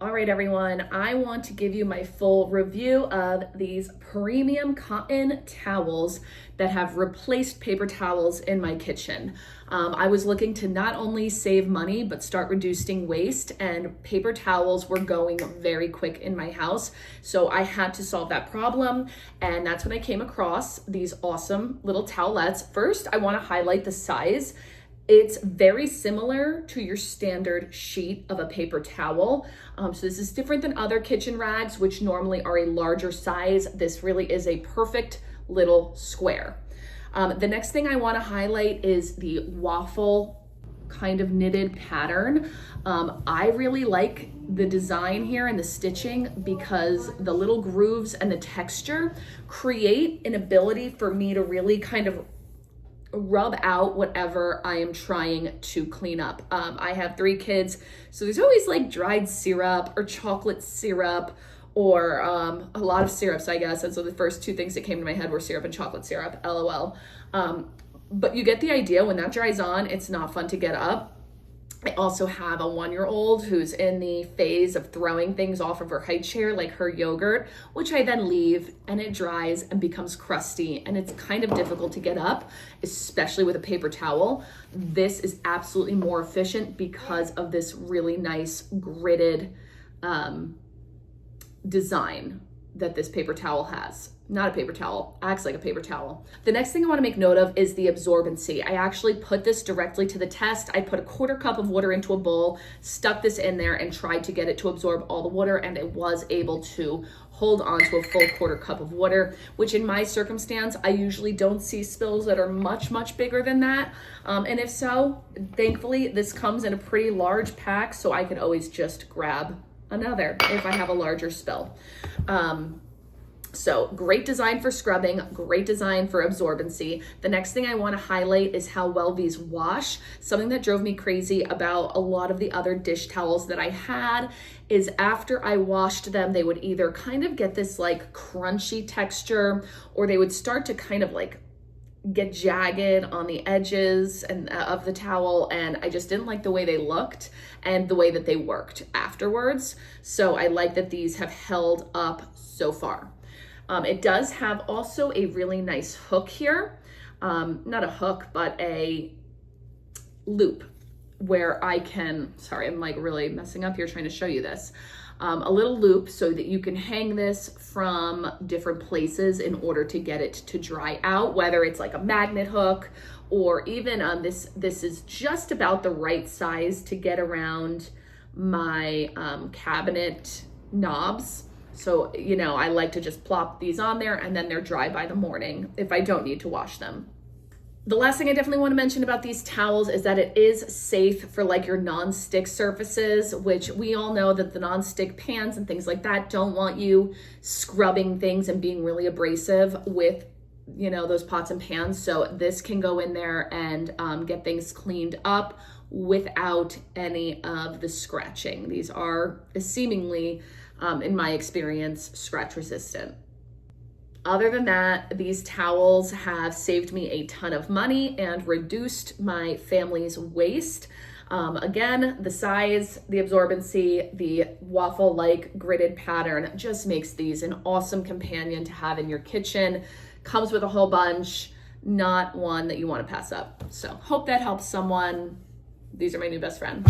All right, everyone, I want to give you my full review of these premium cotton towels that have replaced paper towels in my kitchen. I was looking to not only save money, but start reducing waste, and paper towels were going very quick in my house. So I had to solve that problem. And that's when I came across these awesome little towelettes. First, I want to highlight the size. It's very similar to your standard sheet of a paper towel. So this is different than other kitchen rags, which normally are a larger size. This really is a perfect little square. The next thing I want to highlight is the waffle kind of knitted pattern. I really like the design here and the stitching because the little grooves and the texture create an ability for me to really kind of rub out whatever I am trying to clean up. I have 3 kids, so there's always like dried syrup or chocolate syrup or a lot of syrups, I guess. And so the first 2 things that came to my head were syrup and chocolate syrup, LOL. But you get the idea. When that dries on, it's not fun to get up. I also have a 1-year-old who's in the phase of throwing things off of her high chair, like her yogurt, which I then leave and it dries and becomes crusty, and it's kind of difficult to get up, especially with a paper towel. This is absolutely more efficient because of this really nice gridded design that this paper towel has. Not a paper towel, acts like a paper towel. The next thing I want to make note of is the absorbency. I actually put this directly to the test. I put a 1/4 cup of water into a bowl, stuck this in there and tried to get it to absorb all the water, and it was able to hold on to a full 1/4 cup of water, which in my circumstance, I usually don't see spills that are much, much bigger than that. And if so, thankfully, this comes in a pretty large pack, so I can always just grab another if I have a larger spill. So great design for scrubbing, great design for absorbency. The next thing I want to highlight is how well these wash. Something that drove me crazy about a lot of the other dish towels that I had is after I washed them, they would either kind of get this like crunchy texture, or they would start to kind of like get jagged on the edges and of the towel, and I just didn't like the way they looked and the way that they worked afterwards. So I like that these have held up so far. It does have also a really nice hook here. Not a hook, but a loop where I can, sorry, I'm like really messing up here trying to show you this. A little loop so that you can hang this from different places in order to get it to dry out, whether it's like a magnet hook or even this is just about the right size to get around my cabinet knobs. So, you know, I like to just plop these on there and then they're dry by the morning if I don't need to wash them. The last thing I definitely want to mention about these towels is that it is safe for like your non-stick surfaces, which we all know that the non-stick pans and things like that don't want you scrubbing things and being really abrasive with, you know, those pots and pans. So this can go in there and get things cleaned up without any of the scratching. These are seemingly, in my experience, scratch resistant. Other than that, these towels have saved me a ton of money and reduced my family's waste. Again, the size, the absorbency, the waffle-like gridded pattern just makes these an awesome companion to have in your kitchen. Comes with a whole bunch, not one that you want to pass up. So hope that helps someone. These are my new best friend.